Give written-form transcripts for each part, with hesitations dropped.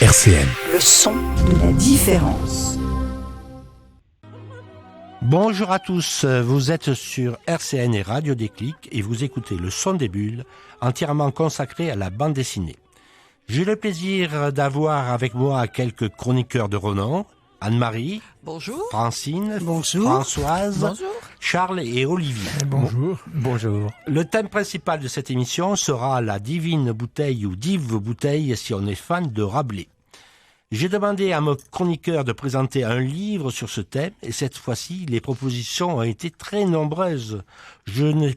RCN. Le son de la différence. Bonjour à tous, vous êtes sur RCN et Radio Déclic et vous écoutez Le Son des Bulles, entièrement consacré à la bande dessinée. J'ai le plaisir d'avoir avec moi quelques chroniqueurs de renom, Anne-Marie, bonjour. Francine, Bonjour. Françoise, Bonjour. Charles et Olivier. Bonjour. Bonjour. Le thème principal de cette émission sera la divine bouteille ou dive bouteille si on est fan de Rabelais. J'ai demandé à mon chroniqueur de présenter un livre sur ce thème et cette fois-ci, les propositions ont été très nombreuses. Je ne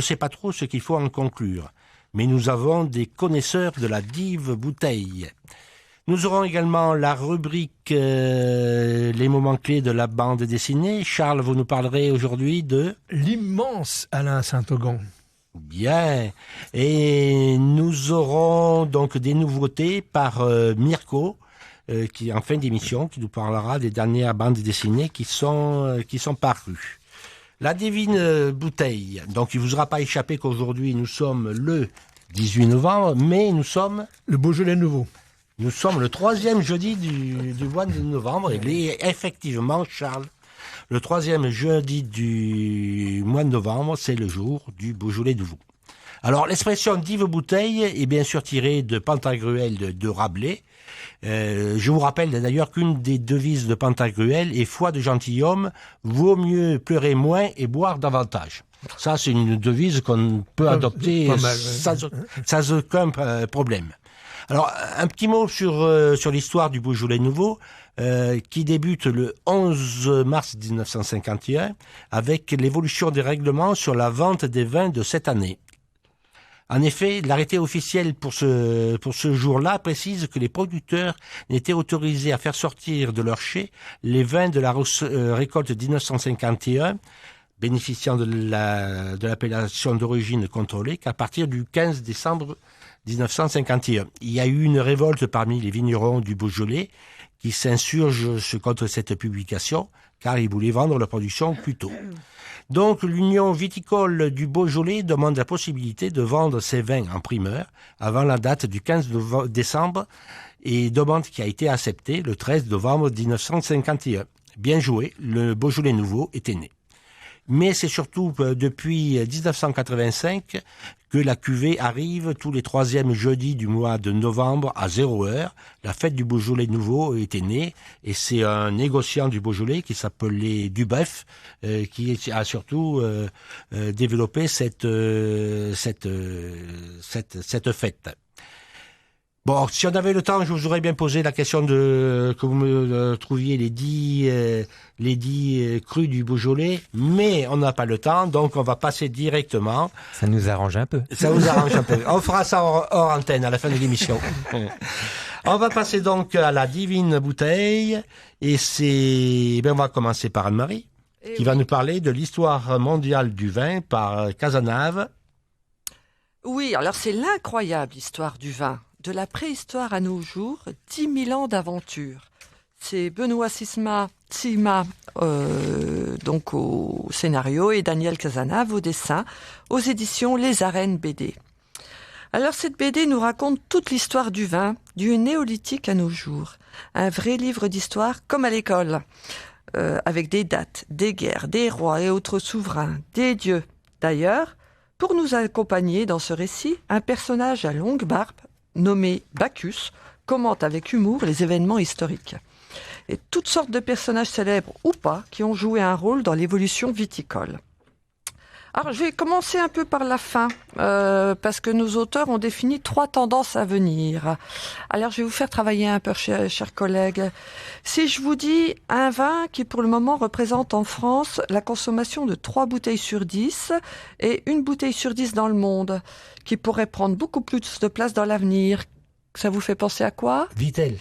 sais pas trop ce qu'il faut en conclure, mais nous avons des connaisseurs de la dive bouteille. Nous aurons également la rubrique les moments clés de la bande dessinée. Charles, vous nous parlerez aujourd'hui de... L'immense Alain Saint-Augan. Bien. Et nous aurons donc des nouveautés par Mirko, qui en fin d'émission, qui nous parlera des dernières bandes dessinées qui sont parues. La divine bouteille. Donc il ne vous aura pas échappé qu'aujourd'hui nous sommes le 18 novembre, mais nous sommes... Le Beaujolais nouveau. Nous sommes le 3e jeudi du mois de novembre. Et effectivement, Charles, le 3e jeudi du mois de novembre, c'est le jour du Beaujolais nouveau. Alors, l'expression dive bouteille est bien sûr tirée de Pantagruel de Rabelais. Je vous rappelle d'ailleurs qu'une des devises de Pantagruel est foi de gentilhomme, vaut mieux pleurer moins et boire davantage. Ça, c'est une devise qu'on peut adopter sans aucun problème. Alors, un petit mot sur l'histoire du Beaujolais nouveau, qui débute le 11 mars 1951 avec l'évolution des règlements sur la vente des vins de cette année. En effet, l'arrêté officiel pour ce jour-là précise que les producteurs n'étaient autorisés à faire sortir de leur chai les vins de la récolte 1951, bénéficiant de l'appellation d'origine contrôlée, qu'à partir du 15 décembre 1951. Il y a eu une révolte parmi les vignerons du Beaujolais qui s'insurgent contre cette publication car ils voulaient vendre leur production plus tôt. Donc l'Union viticole du Beaujolais demande la possibilité de vendre ses vins en primeur avant la date du 15 décembre et demande qui a été acceptée le 13 novembre 1951. Bien joué, le Beaujolais nouveau était né. Mais c'est surtout depuis 1985 que la cuvée arrive tous les 3e jeudis du mois de novembre à 0h. La fête du Beaujolais nouveau était née et c'est un négociant du Beaujolais qui s'appelait Dubeuf qui a surtout développé cette fête. Bon, si on avait le temps, je vous aurais bien posé la question que vous me trouviez les 10 crus du Beaujolais, mais on n'a pas le temps, donc on va passer directement. Ça nous arrange un peu. Ça vous arrange un peu. On fera ça hors antenne à la fin de l'émission. On va passer donc à la divine bouteille, et on va commencer par Anne-Marie, qui va nous parler de l'histoire mondiale du vin par Cazenave. Oui, alors c'est l'incroyable histoire du vin. De la préhistoire à nos jours, 10 000 ans d'aventure. C'est Benoît Sima, donc au scénario, et Daniel Cazenave au dessin, aux éditions Les Arènes BD. Alors cette BD nous raconte toute l'histoire du vin, du néolithique à nos jours. Un vrai livre d'histoire comme à l'école, avec des dates, des guerres, des rois et autres souverains, des dieux. D'ailleurs, pour nous accompagner dans ce récit, un personnage à longue barbe, nommé Bacchus, commente avec humour les événements historiques. Et toutes sortes de personnages célèbres ou pas qui ont joué un rôle dans l'évolution viticole. Alors je vais commencer un peu par la fin, parce que nos auteurs ont défini 3 tendances à venir. Alors je vais vous faire travailler un peu, chers collègues. Si je vous dis un vin qui pour le moment représente en France la consommation de 3 bouteilles sur 10 et 1 bouteille sur 10 dans le monde, qui pourrait prendre beaucoup plus de place dans l'avenir, ça vous fait penser à quoi ? Vitel.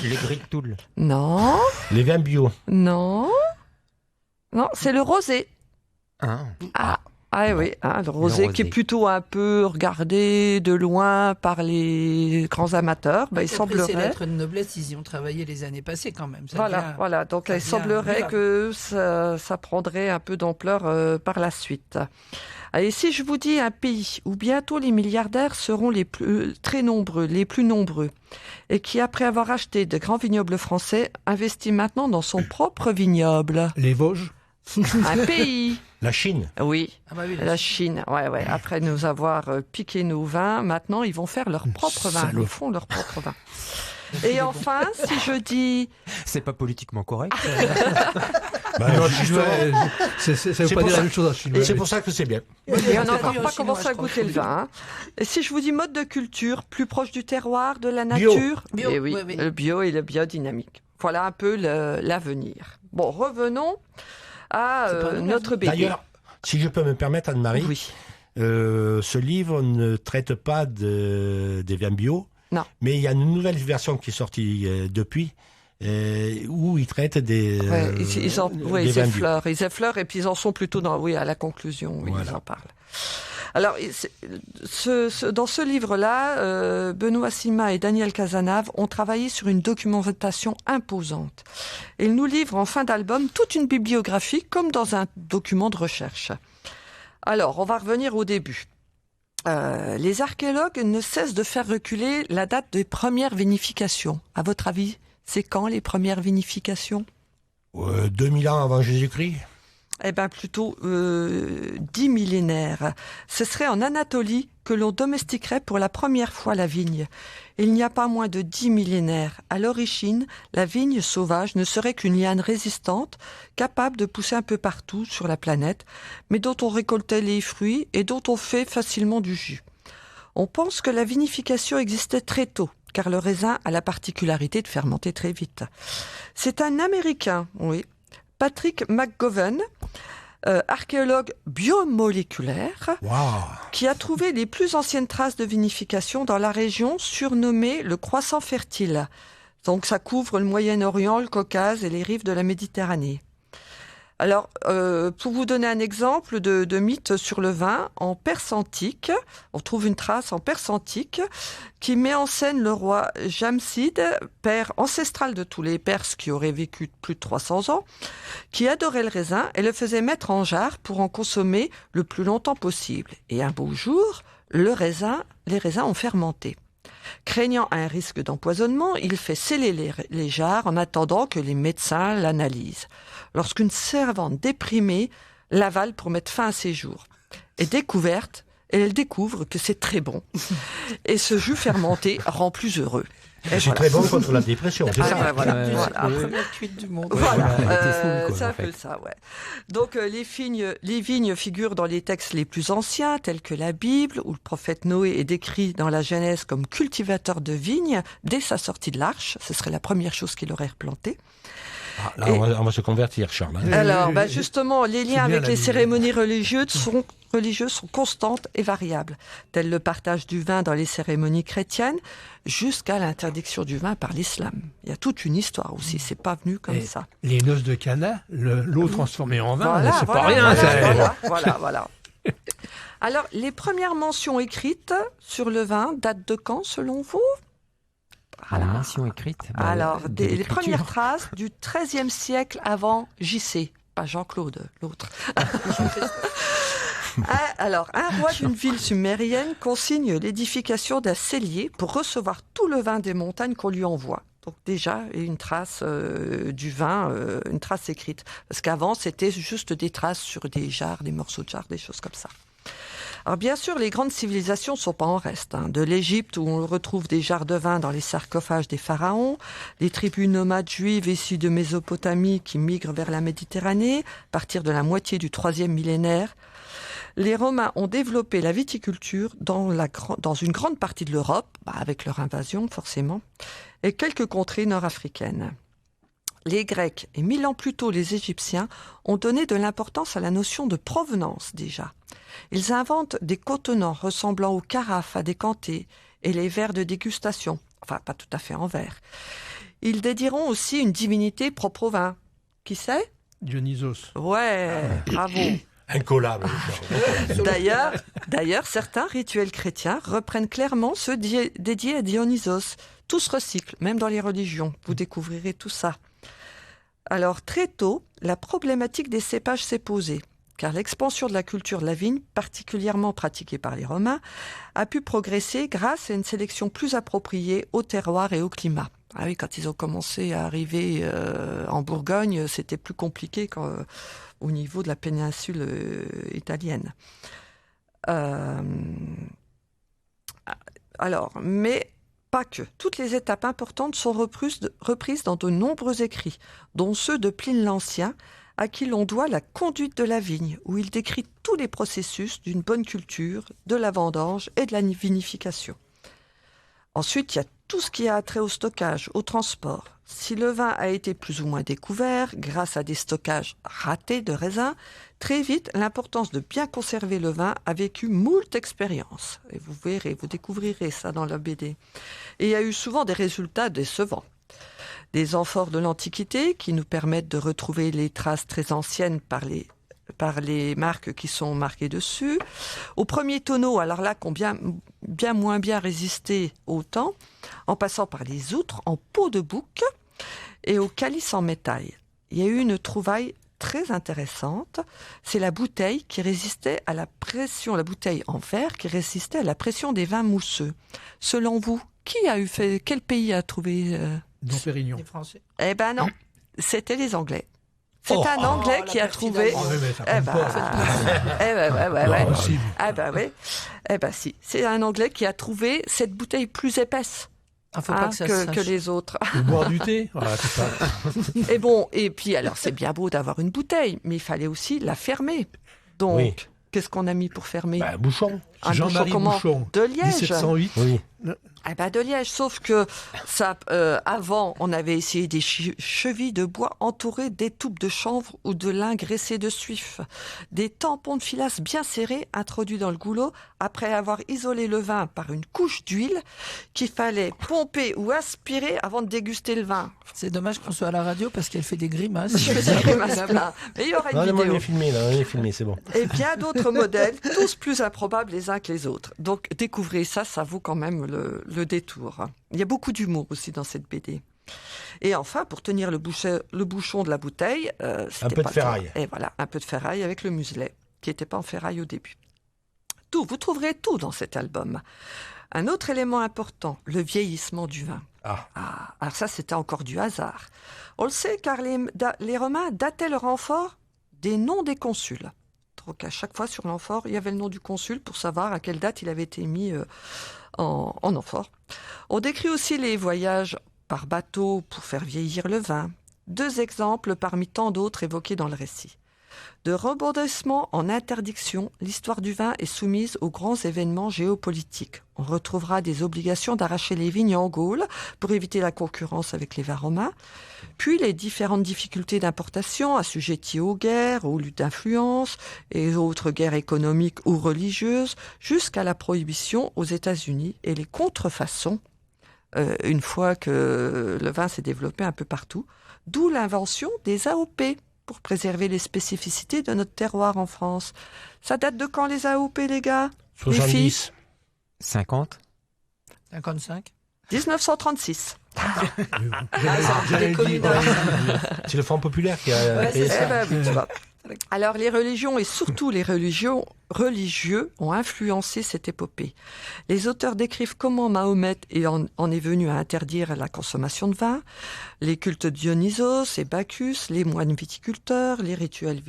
Les Gris de Toul. Non. Les vins bio. Non. Non, c'est le rosé. Ah oui, le rosé qui est plutôt un peu regardé de loin par les grands amateurs. Il semblerait. Ces lettres de noblesse, ils y ont travaillé les années passées quand même. Voilà. Donc il semblerait que ça prendrait un peu d'ampleur par la suite. Et si je vous dis un pays où bientôt les milliardaires seront les plus nombreux, et qui, après avoir acheté de grands vignobles français, investit maintenant dans son propre vignoble. Les Vosges. Un pays. La Chine. Oui, Ah bah oui, la Chine. Ouais. Après nous avoir piqué nos vins, maintenant ils vont faire leur propre vin. Salaud. Ils font leur propre vin. Et enfin, si je dis... C'est pas politiquement correct. Bah, Non, justement, ça veut C'est pas pour dire ça- la même chose en chinois. c'est pour ça que c'est bien. Et on n'a traduit encore en pas chinois, commencé à je crois. goûter le vin. Hein. Et si je vous dis mode de culture, plus proche du terroir, de la nature, Bio, eh oui, ouais, oui. le bio et le biodynamique. Voilà un peu l'avenir. Bon, revenons à C'est pas nous, notre bébé. D'ailleurs, si je peux me permettre, Anne-Marie, Oui. ce livre ne traite pas des vins bio, Non. mais il y a une nouvelle version qui est sortie depuis, où il traite des, Ouais, ils des vins bio. ils effleurent et puis ils en sont plutôt à la conclusion, oui, Voilà. ils en parlent. Alors, dans ce livre-là, Benoît Sima et Daniel Cazenave ont travaillé sur une documentation imposante. Ils nous livrent en fin d'album toute une bibliographie comme dans un document de recherche. Alors, on va revenir au début. Les archéologues ne cessent de faire reculer la date des premières vinifications. À votre avis, c'est quand les premières vinifications ? 2000 ans avant Jésus-Christ. Eh bien, plutôt 10 millénaires. Ce serait en Anatolie que l'on domestiquerait pour la première fois la vigne. Il n'y a pas moins de 10 millénaires. À l'origine, la vigne sauvage ne serait qu'une liane résistante, capable de pousser un peu partout sur la planète, mais dont on récoltait les fruits et dont on fait facilement du jus. On pense que la vinification existait très tôt, car le raisin a la particularité de fermenter très vite. C'est un Américain, oui, Patrick McGovern, archéologue biomoléculaire, Wow. qui a trouvé les plus anciennes traces de vinification dans la région surnommée le Croissant fertile. Donc ça couvre le Moyen-Orient, le Caucase et les rives de la Méditerranée. Alors, pour vous donner un exemple de mythe sur le vin, en Perse antique, on trouve une trace en Perse antique qui met en scène le roi Jamside, père ancestral de tous les Perses qui auraient vécu plus de 300 ans, qui adorait le raisin et le faisait mettre en jarre pour en consommer le plus longtemps possible. Et un beau jour, les raisins ont fermenté. Craignant un risque d'empoisonnement, il fait sceller les jarres en attendant que les médecins l'analysent. Lorsqu'une servante déprimée l'avale pour mettre fin à ses jours. Elle découvre que c'est très bon. Et ce jus fermenté rend plus heureux. Et C'est très bon contre la dépression, c'est Ah, ça. ben voilà, Ouais, voilà. La ouais. première cuite du monde. Voilà, Elle était full, quoi, c'est en un fait. peu ça, ouais. Donc les vignes figurent dans les textes les plus anciens, tels que la Bible, où le prophète Noé est décrit dans la Genèse comme cultivateur de vignes dès sa sortie de l'arche. Ce serait la première chose qu'il aurait replantée. Ah, là, on va se convertir, Charles. hein. Alors, justement, les C'est liens bien avec la les Bible. cérémonies religieuses sont constantes et variables, telles le partage du vin dans les cérémonies chrétiennes, jusqu'à l'interdiction du vin par l'islam. Il y a toute une histoire aussi, c'est pas venu comme Et ça. Les noces de Cana, l'eau transformée en vin, Voilà, c'est voilà, pas rien. voilà. Alors, les premières mentions écrites sur le vin datent de quand, selon vous ? La mention écrite. Alors, de les l'écriture. premières traces du XIIIe siècle avant JC, pas Jean-Claude, l'autre. Alors, un roi d'une ville sumérienne consigne l'édification d'un cellier pour recevoir tout le vin des montagnes qu'on lui envoie. Donc déjà, une trace du vin, une trace écrite. Parce qu'avant, c'était juste des traces sur des jarres, des morceaux de jarres, des choses comme ça. Alors bien sûr, les grandes civilisations ne sont pas en reste. De l'Égypte, où on retrouve des jarres de vin dans les sarcophages des pharaons, les tribus nomades juives issues de Mésopotamie qui migrent vers la Méditerranée, à partir de la moitié du 3e millénaire. Les Romains ont développé la viticulture dans une grande partie de l'Europe, avec leur invasion forcément, et quelques contrées nord-africaines. Les Grecs et 1000 ans plus tôt les Égyptiens ont donné de l'importance à la notion de provenance déjà. Ils inventent des contenants ressemblant aux carafes à décanter et les verres de dégustation, enfin pas tout à fait en verre. Ils dédieront aussi une divinité propre au vin. Qui c'est ? Dionysos. Ouais, bravo. Incollable. D'ailleurs, certains rituels chrétiens reprennent clairement ceux dédiés à Dionysos. Tout se recycle, même dans les religions. Vous découvrirez tout ça. Alors, très tôt, la problématique des cépages s'est posée. car l'expansion de la culture de la vigne, particulièrement pratiquée par les Romains, a pu progresser grâce à une sélection plus appropriée au terroir et au climat. Ah oui, quand ils ont commencé à arriver en Bourgogne, c'était plus compliqué qu'au niveau de la péninsule italienne. Mais pas que. Toutes les étapes importantes sont reprises dans de nombreux écrits, dont ceux de Pline l'Ancien, à qui l'on doit la conduite de la vigne, où il décrit tous les processus d'une bonne culture, de la vendange et de la vinification. Ensuite, il y a tout ce qui a trait au stockage, au transport. Si le vin a été plus ou moins découvert grâce à des stockages ratés de raisins, très vite, l'importance de bien conserver le vin a vécu moult expériences. Et vous verrez, vous découvrirez ça dans la BD. Et il y a eu souvent des résultats décevants. Des amphores de l'Antiquité qui nous permettent de retrouver les traces très anciennes par les marques qui sont marquées dessus. Aux premiers tonneaux, alors là, qui ont bien moins bien résisté au temps, en passant par les outres en peau de bouc et au calice en métal. Il y a eu une trouvaille très intéressante, c'est la bouteille qui résistait à la pression, la bouteille en verre qui résistait à la pression des vins mousseux. Selon vous, quel pays a trouvé Dom Pérignon. Les Français. Eh ben non, c'était les Anglais. C'est un Anglais qui a trouvé. Oh, mais ça compte pas. Ouais. Impossible. Ah bah ouais. Eh ben si, c'est un Anglais qui a trouvé cette bouteille plus épaisse Faut pas que ça se sache. que les autres. Ou boire du thé. Voilà, c'est ça. Et puis alors c'est bien beau d'avoir une bouteille, mais il fallait aussi la fermer. Donc Oui. qu'est-ce qu'on a mis pour fermer? Bouchon. Un Jean-Marie comment? Bouchon. De Liège. 1708. Oui. De Liège, sauf que ça, avant, on avait essayé des chevilles de bois entourées d'étoupes de chanvre ou de lin graissé de suif, des tampons de filasse bien serrés introduits dans le goulot après avoir isolé le vin par une couche d'huile qu'il fallait pomper ou aspirer avant de déguster le vin. C'est dommage qu'on soit à la radio parce qu'elle fait des grimaces. Je faisais des grimaces là. Mais il y aura une Non, on vidéo. est filmé, c'est bon. Et bien d'autres modèles, tous plus improbables les uns que les autres. Donc découvrez ça, ça vaut quand même le détour. Il y a beaucoup d'humour aussi dans cette BD. Et enfin, pour tenir le bouchon de la bouteille, Un peu de ferraille. Et voilà, un peu de ferraille avec le muselet, qui n'était pas en ferraille au début. Vous trouverez tout dans cet album. Un autre élément important, le vieillissement du vin. Alors ça, c'était encore du hasard. On le sait car les Romains dataient leur amphore des noms des consuls. Donc à chaque fois sur l'amphore, il y avait le nom du consul pour savoir à quelle date il avait été mis en amphore. On décrit aussi les voyages par bateau pour faire vieillir le vin. 2 exemples parmi tant d'autres évoqués dans le récit. De rebondissement en interdiction, l'histoire du vin est soumise aux grands événements géopolitiques. On retrouvera des obligations d'arracher les vignes en Gaule pour éviter la concurrence avec les vins romains, puis les différentes difficultés d'importation assujetties aux guerres, aux luttes d'influence et autres guerres économiques ou religieuses, jusqu'à la prohibition aux États-Unis et les contrefaçons, une fois que le vin s'est développé un peu partout, d'où l'invention des AOP, pour préserver les spécificités de notre terroir en France. Ça date de quand les AOP, les gars? 70. 50. 55. 1936. J'allais le dire. C'est le Front populaire qui a Ouais, créé c'est ça. Oui, tu vois. Alors les religions et surtout les religieux ont influencé cette épopée. Les auteurs décrivent comment Mahomet en est venu à interdire la consommation de vin, les cultes de Dionysos et Bacchus, les moines viticulteurs, les rituels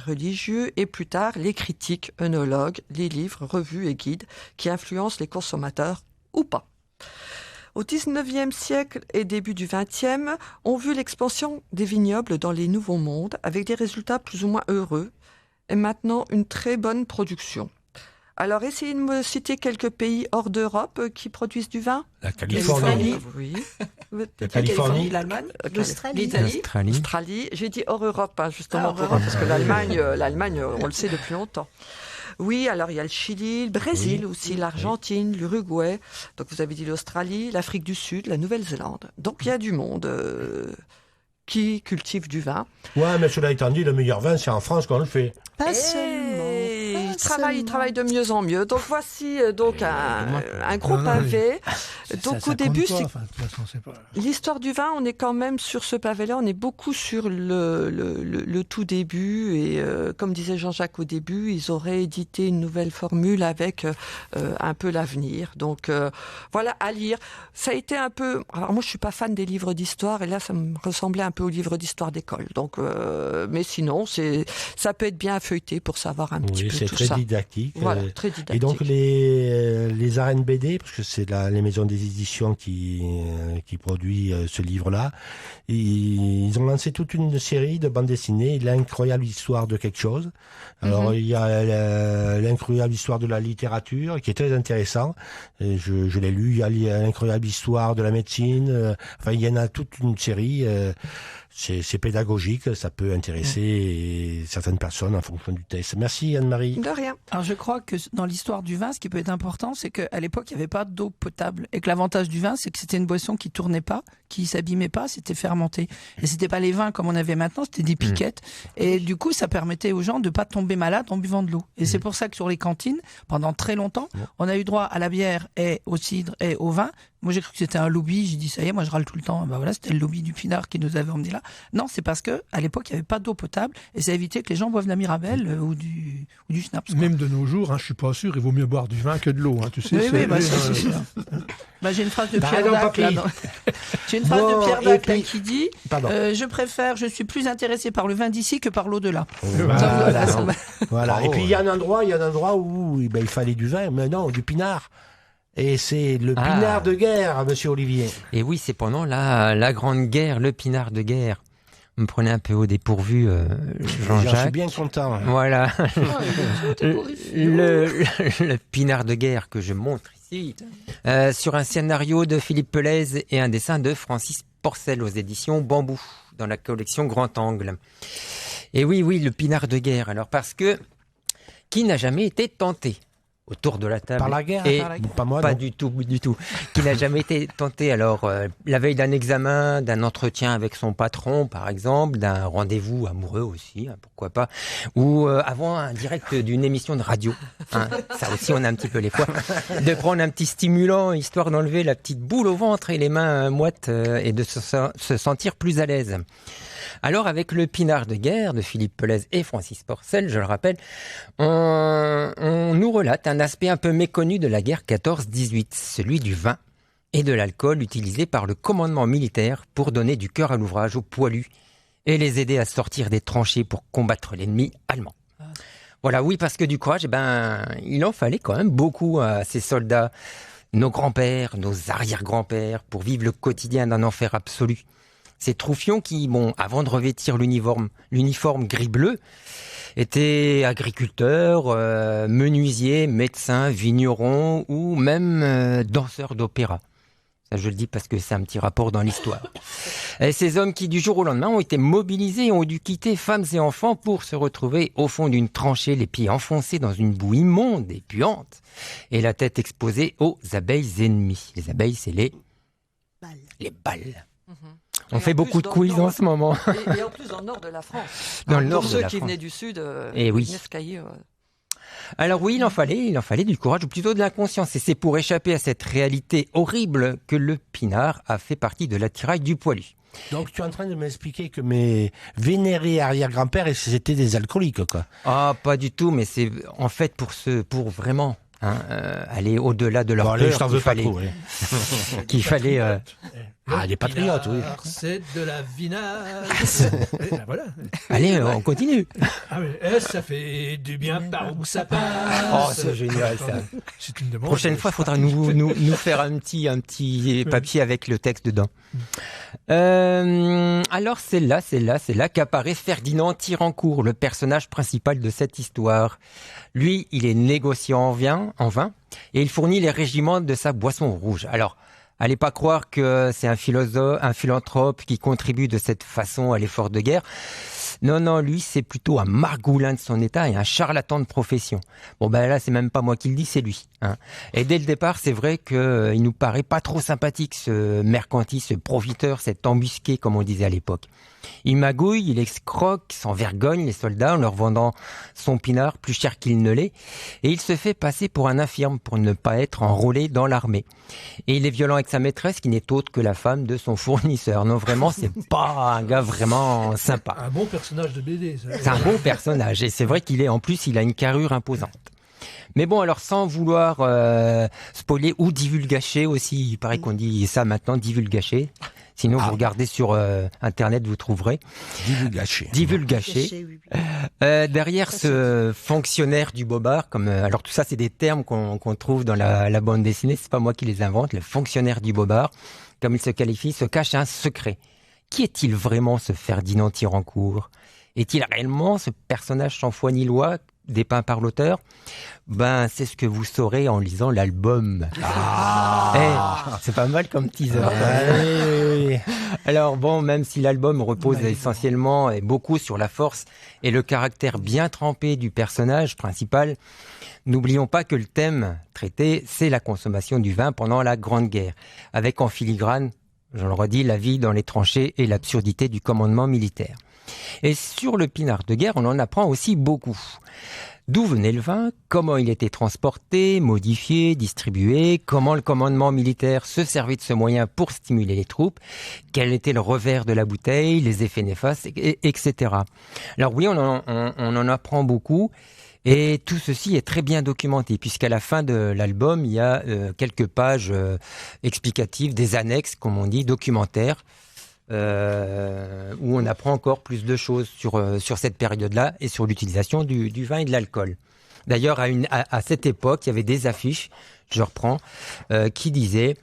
religieux et plus tard les critiques, œnologues, les livres, revues et guides qui influencent les consommateurs ou pas. Au XIXe siècle et début du XXe, on vu l'expansion des vignobles dans les nouveaux mondes avec des résultats plus ou moins heureux et maintenant une très bonne production. Alors essayez de me citer quelques pays hors d'Europe qui produisent du vin. La Californie. Oui. La Californie. L'Allemagne. L'Australie. L'Italie. L'Australie. L'Australie. J'ai dit hors Europe, justement, hors Europe. parce que l'Allemagne, on le sait depuis longtemps. Oui, alors il y a le Chili, le Brésil aussi, l'Argentine, l'Uruguay. Donc vous avez dit l'Australie, l'Afrique du Sud, la Nouvelle-Zélande. Donc il y a du monde qui cultive du vin. Ouais, mais cela étant dit, le meilleur vin, c'est en France qu'on le fait. Pas Et seulement. il travaille de mieux en mieux. Donc voici un gros pavé. Donc au début, l'histoire du vin, on est quand même sur ce pavé-là, on est beaucoup sur le tout début. Et comme disait Jean-Jacques au début, ils auraient édité une nouvelle formule avec un peu l'avenir. Donc voilà, à lire. Ça a été un peu... Alors moi, je suis pas fan des livres d'histoire, et là, ça me ressemblait un peu aux livres d'histoire d'école. Donc, mais sinon, ça peut être bien à feuilleter pour savoir un petit peu tout ça. Oui, c'est très didactique. Voilà, très didactique. Et donc les arènes BD, parce que c'est les maisons des éditions qui produit ce livre-là, ils ont lancé toute une série de bandes dessinées, l'incroyable histoire de quelque chose. Alors il y a l'incroyable histoire de la littérature qui est très intéressant. Et je l'ai lu. Il y a l'incroyable histoire de la médecine. Enfin, il y en a toute une série. C'est pédagogique, ça peut intéresser certaines personnes en fonction du texte. Merci Anne-Marie. De rien. Alors je crois que dans l'histoire du vin, ce qui peut être important, c'est qu'à l'époque, il n'y avait pas d'eau potable. Et que l'avantage du vin, c'est que c'était une boisson qui tournait pas, qui s'abîmait pas, c'était fermenté. Et c'était pas les vins comme on avait maintenant, c'était des piquettes. Et du coup, ça permettait aux gens de pas tomber malades en buvant de l'eau. Et c'est pour ça que sur les cantines, pendant très longtemps, on a eu droit à la bière et au cidre et au vin. Moi, j'ai cru que c'était un lobby. J'ai dit, ça y est, moi, je râle tout le temps. Ben voilà, c'était le lobby du pinard qui nous avait emmenés là. Non, c'est parce que à l'époque, il n'y avait pas d'eau potable et ça évitait que les gens boivent de la Mirabelle ou du schnapps. Même de nos jours, je suis pas sûr, il vaut mieux boire du vin que de l'eau. Tu sais, c'est sûr. J'ai une phrase de Pierre Dac. J'ai une phrase de Pierre Dac qui dit je suis plus intéressé par le vin d'ici que par l'eau de là. Voilà. Et puis il y a un endroit où il fallait du vin, mais non, du pinard. Et c'est le pinard de guerre, monsieur Olivier. Et oui, c'est pendant la Grande Guerre, le pinard de guerre. Vous me prenez un peu au dépourvu, Jean-Jacques. Je suis bien content. Voilà. Le pinard de guerre que je montre ici, sur un scénario de Philippe Pelez et un dessin de Francis Porcel aux éditions Bambou, dans la collection Grand Angle. Et oui, le pinard de guerre. Alors, parce que, qui n'a jamais été tenté autour de la table? Par la guerre, pas moi, pas non. du tout. Qui n'a jamais été tenté, alors, la veille d'un examen, d'un entretien avec son patron, par exemple, d'un rendez-vous amoureux aussi, pourquoi pas, ou avant un direct d'une émission de radio, ça aussi on a un petit peu les fois, de prendre un petit stimulant, histoire d'enlever la petite boule au ventre et les mains moites, et de se sentir plus à l'aise. Alors, avec le pinard de guerre de Philippe Pelez et Francis Porcel, je le rappelle, on nous relate un aspect un peu méconnu de la guerre 14-18, celui du vin et de l'alcool utilisé par le commandement militaire pour donner du cœur à l'ouvrage aux poilus et les aider à sortir des tranchées pour combattre l'ennemi allemand. Voilà, oui, parce que du courage, il en fallait quand même beaucoup à ces soldats, nos grands-pères, nos arrière-grands-pères, pour vivre le quotidien d'un enfer absolu. Ces troufions qui, avant de revêtir l'uniforme gris-bleu, étaient agriculteurs, menuisiers, médecins, vignerons ou même danseurs d'opéra. Ça, je le dis parce que c'est un petit rapport dans l'histoire. Et ces hommes qui, du jour au lendemain, ont été mobilisés et ont dû quitter femmes et enfants pour se retrouver au fond d'une tranchée, les pieds enfoncés dans une boue immonde et puante, et la tête exposée aux abeilles ennemies. Les abeilles, c'est les balles. On fait beaucoup de quiz en ce moment. Et en plus dans le nord de la France. Dans le nord pour de ceux la qui France. venaient du sud, Et oui. Nescaillé, Alors oui, il en fallait du courage, ou plutôt de l'inconscience. Et c'est pour échapper à cette réalité horrible que le pinard a fait partie de l'attirail du poilu. Donc tu es en train de m'expliquer que mes vénérés arrière-grands-pères, c'était des alcooliques, quoi. Ah, pas du tout, mais c'est en fait pour vraiment aller au-delà de leur peur je t'en veux pas trop, qu'il fallait... des patriotes, oui. C'est de la vinasse. Voilà. Allez, on continue. Ah oui, ça fait du bien par où ça passe. Oh, c'est génial ça. C'est une demande. Prochaine fois, il faudra nous faire un petit papier avec le texte dedans. Alors c'est là qu'apparaît Ferdinand Tirancourt, le personnage principal de cette histoire. Lui, il est négociant en vin et il fournit les régiments de sa boisson rouge. Alors, allez pas croire que c'est un philanthrope qui contribue de cette façon à l'effort de guerre. Non, lui, c'est plutôt un margoulin de son état et un charlatan de profession. Bon, ben là, c'est même pas moi qui le dis, c'est lui. Hein. Et dès le départ, c'est vrai qu'il nous paraît pas trop sympathique, ce mercantil, ce profiteur, cet embusqué, comme on disait à l'époque. Il magouille, il escroque sans vergogne les soldats en leur vendant son pinard plus cher qu'il ne l'est. Et il se fait passer pour un infirme pour ne pas être enrôlé dans l'armée. Et il est violent avec sa maîtresse qui n'est autre que la femme de son fournisseur. Non, vraiment, c'est pas un gars vraiment sympa. Un bon personnage de BD. Ça. C'est un bon personnage. Et c'est vrai en plus, il a une carrure imposante. Mais bon, alors sans vouloir spoiler ou divulgacher aussi, il paraît qu'on dit ça maintenant, divulgacher. Sinon, vous regardez sur Internet, vous trouverez. Divulgacher. Oui. Derrière ce fonctionnaire du bobard, alors tout ça, c'est des termes qu'on trouve dans la bande dessinée, c'est pas moi qui les invente. Le fonctionnaire du bobard, comme il se qualifie, se cache un secret. Qui est-il vraiment, ce Ferdinand Tirancourt ? Est-il réellement ce personnage sans foi ni loi dépeint par l'auteur? Ben, c'est ce que vous saurez en lisant l'album. C'est pas mal comme teaser. Alors bon, même si l'album repose essentiellement et beaucoup sur la force et le caractère bien trempé du personnage principal, n'oublions pas que le thème traité, c'est la consommation du vin pendant la Grande Guerre, avec en filigrane, je le redis, la vie dans les tranchées et l'absurdité du commandement militaire. Et sur le pinard de guerre, on en apprend aussi beaucoup. D'où venait le vin, comment il était transporté, modifié, distribué, comment le commandement militaire se servait de ce moyen pour stimuler les troupes, quel était le revers de la bouteille, les effets néfastes, etc. Alors oui, on en apprend beaucoup. Et tout ceci est très bien documenté, puisqu'à la fin de l'album, il y a quelques pages explicatives, des annexes, comme on dit, documentaires, où on apprend encore plus de choses sur cette période-là et sur l'utilisation du vin et de l'alcool. D'ailleurs, à cette époque, il y avait des affiches, je reprends, qui disaient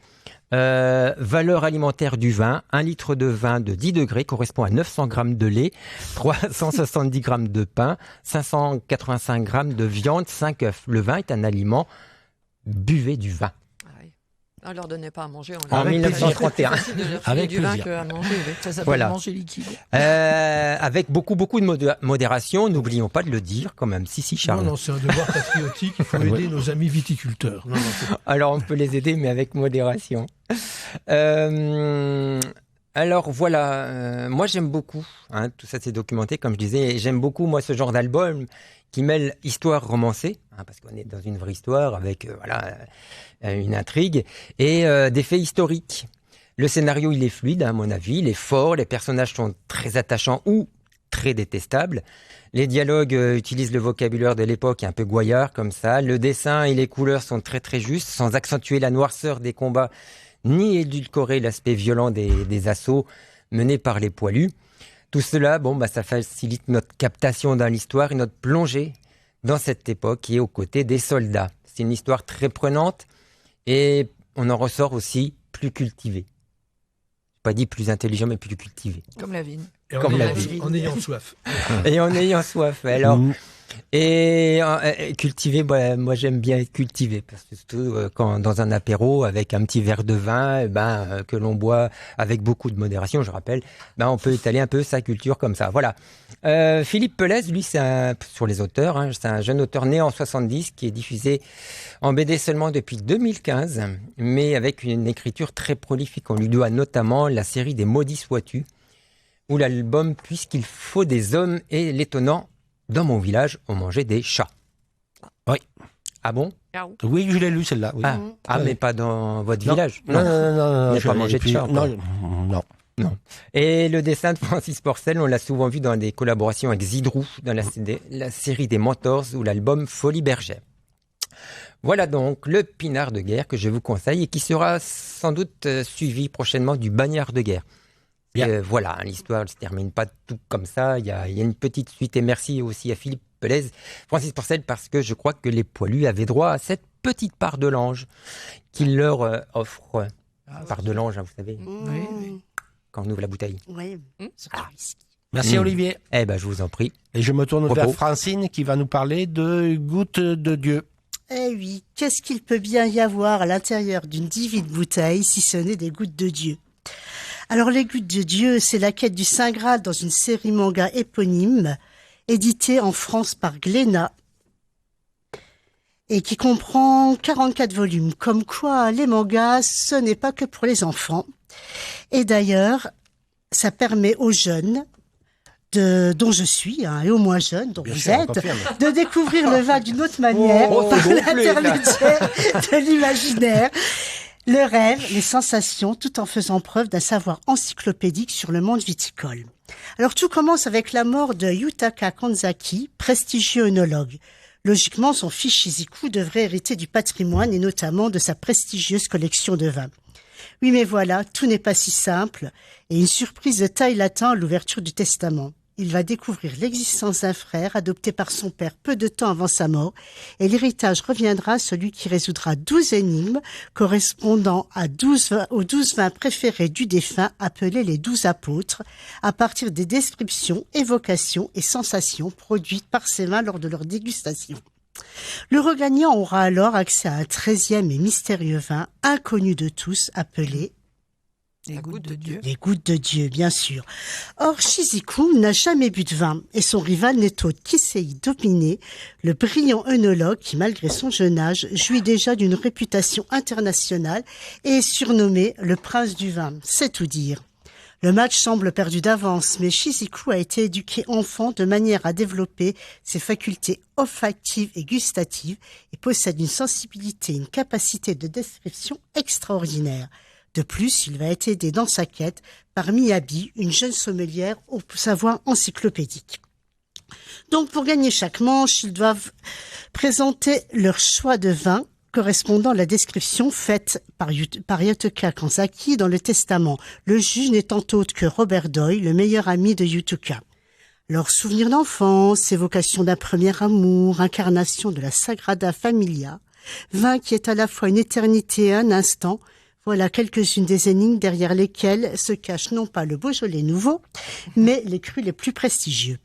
valeur alimentaire du vin, 1 litre de vin de 10 degrés correspond à 900 grammes de lait, 370 grammes de pain, 585 grammes de viande, 5 œufs. Le vin est un aliment, buvez du vin. On leur donnait pas à manger. En 1931. Avec du vin qu'à manger. Ça s'appelle Voilà. manger liquide. Avec beaucoup de modération, n'oublions pas de le dire quand même. Si, Charles. Non, c'est un devoir patriotique. Il faut aider nos amis viticulteurs. Non, Alors, on peut les aider, mais avec modération. Alors voilà, moi j'aime beaucoup, tout ça c'est documenté comme je disais, et j'aime beaucoup moi ce genre d'album qui mêle histoire romancée, parce qu'on est dans une vraie histoire avec une intrigue, et des faits historiques. Le scénario il est fluide à mon avis, il est fort, les personnages sont très attachants ou très détestables. Les dialogues utilisent le vocabulaire de l'époque un peu gouaillard comme ça, le dessin et les couleurs sont très très justes, sans accentuer la noirceur des combats, ni édulcorer l'aspect violent des assauts menés par les poilus. Tout cela, ça facilite notre captation dans l'histoire et notre plongée dans cette époque et aux côtés des soldats. C'est une histoire très prenante et on en ressort aussi plus cultivé. Pas dit plus intelligent, mais plus cultivé. Comme la vigne. Et en ayant soif. Et en ayant soif. Alors, et cultivé, moi j'aime bien être cultivé, parce que surtout quand dans un apéro avec un petit verre de vin, que l'on boit avec beaucoup de modération, je rappelle, on peut étaler un peu sa culture comme ça. Voilà. Philippe Pelez, lui, sur les auteurs, c'est un jeune auteur né en 70 qui est diffusé en BD seulement depuis 2015, mais avec une écriture très prolifique. On lui doit notamment la série des Maudits sois-tu, ou l'album Puisqu'il faut des hommes et l'étonnant. Dans mon village, on mangeait des chats. Oui. Ah bon? Oui, je l'ai lu celle-là. Oui. Mais pas dans votre village? Non. Vous n'avez pas mangé de chat? Non. Et le dessin de Francis Porcel, on l'a souvent vu dans des collaborations avec Zidrou, dans la série des Mentors ou l'album Folie Bergère. Voilà donc le pinard de guerre que je vous conseille et qui sera sans doute suivi prochainement du bagnard de guerre. Voilà, l'histoire ne se termine pas tout comme ça. Il y a une petite suite. Et merci aussi à Philippe Pelez, Francis Porcel, parce que je crois que les poilus avaient droit à cette petite part de l'ange qu'il leur offre. Part de l'ange, vous savez, quand on ouvre la bouteille. Oui, Merci Olivier. Je vous en prie. Et je me tourne vers Francine qui va nous parler de Gouttes de Dieu. Eh oui, qu'est-ce qu'il peut bien y avoir à l'intérieur d'une divine bouteille si ce n'est des gouttes de Dieu ? Alors, Les Gouttes de Dieu, c'est la quête du Saint Graal dans une série manga éponyme, éditée en France par Glénat, et qui comprend 44 volumes. Comme quoi, les mangas, ce n'est pas que pour les enfants. Et d'ailleurs, ça permet aux jeunes, dont je suis, et aux moins jeunes, dont vous êtes, de découvrir le vin d'une autre manière, par l'intermédiaire de l'imaginaire, le rêve, les sensations, tout en faisant preuve d'un savoir encyclopédique sur le monde viticole. Alors tout commence avec la mort de Yutaka Kanzaki, prestigieux œnologue. Logiquement, son fils Shizuku devrait hériter du patrimoine et notamment de sa prestigieuse collection de vins. Oui, mais voilà, tout n'est pas si simple et une surprise de taille l'attend à l'ouverture du testament. Il va découvrir l'existence d'un frère adopté par son père peu de temps avant sa mort et l'héritage reviendra à celui qui résoudra 12 énigmes correspondant aux 12 vins préférés du défunt appelés les 12 apôtres à partir des descriptions, évocations et sensations produites par ces vins lors de leur dégustation. Le regagnant aura alors accès à un 13e et mystérieux vin inconnu de tous appelé Les Gouttes de Dieu. Les Gouttes de Dieu, bien sûr. Or, Shizuku n'a jamais bu de vin et son rival n'est autre qu'Issei Domine, le brillant œnologue qui, malgré son jeune âge, jouit déjà d'une réputation internationale et est surnommé le prince du vin. C'est tout dire. Le match semble perdu d'avance, mais Shizuku a été éduqué enfant de manière à développer ses facultés olfactives et gustatives et possède une sensibilité et une capacité de description extraordinaires. De plus, il va être aidé dans sa quête par Miyabi, une jeune sommelière au savoir encyclopédique. Donc, pour gagner chaque manche, ils doivent présenter leur choix de vin correspondant à la description faite par Yutaka Kanzaki dans le testament, le juge n'étant autre que Robert Doyle, le meilleur ami de Yutaka. Leurs souvenirs d'enfance, évocation d'un premier amour, incarnation de la Sagrada Familia, vin qui est à la fois une éternité et un instant. Voilà quelques-unes des énigmes derrière lesquelles se cache non pas le Beaujolais nouveau, mais les crus les plus prestigieux.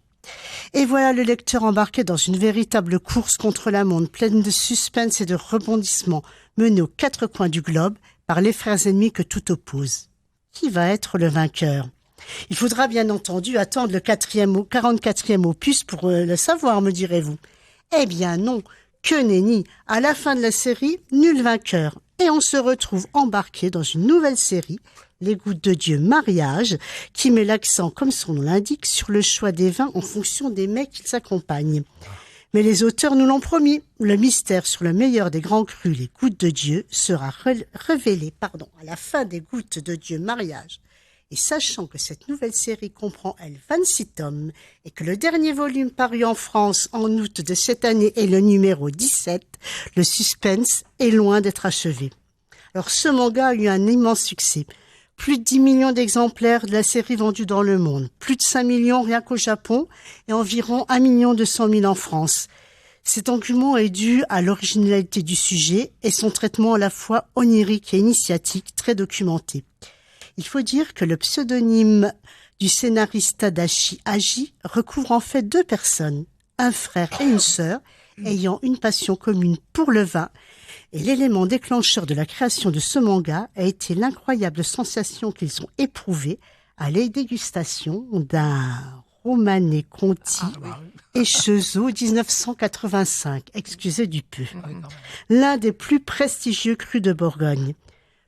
Et voilà le lecteur embarqué dans une véritable course contre la montre, pleine de suspense et de rebondissements, menée aux quatre coins du globe par les frères ennemis que tout oppose. Qui va être le vainqueur? Il faudra bien entendu attendre le 44e opus pour le savoir, me direz-vous. Eh bien non, que nenni, à la fin de la série, nul vainqueur. Et on se retrouve embarqué dans une nouvelle série, Les Gouttes de Dieu Mariage, qui met l'accent, comme son nom l'indique, sur le choix des vins en fonction des mets qu'ils accompagnent. Mais les auteurs nous l'ont promis, le mystère sur le meilleur des grands crus, Les Gouttes de Dieu, sera révélé à la fin des Gouttes de Dieu Mariage. Et sachant que cette nouvelle série comprend, elle, 26 tomes, et que le dernier volume paru en France en août de cette année est le numéro 17, le suspense est loin d'être achevé. Alors ce manga a eu un immense succès. Plus de 10 millions d'exemplaires de la série vendus dans le monde, plus de 5 millions rien qu'au Japon, et environ 1 200 000 en France. Cet engouement est dû à l'originalité du sujet et son traitement à la fois onirique et initiatique très documenté. Il faut dire que le pseudonyme du scénariste Tadashi Agi recouvre en fait 2 personnes, un frère et une sœur, ayant une passion commune pour le vin. Et l'élément déclencheur de la création de ce manga a été l'incroyable sensation qu'ils ont éprouvée à la dégustation d'un Romanée Conti et Chezeaux 1985, excusez du peu. L'un des plus prestigieux crus de Bourgogne.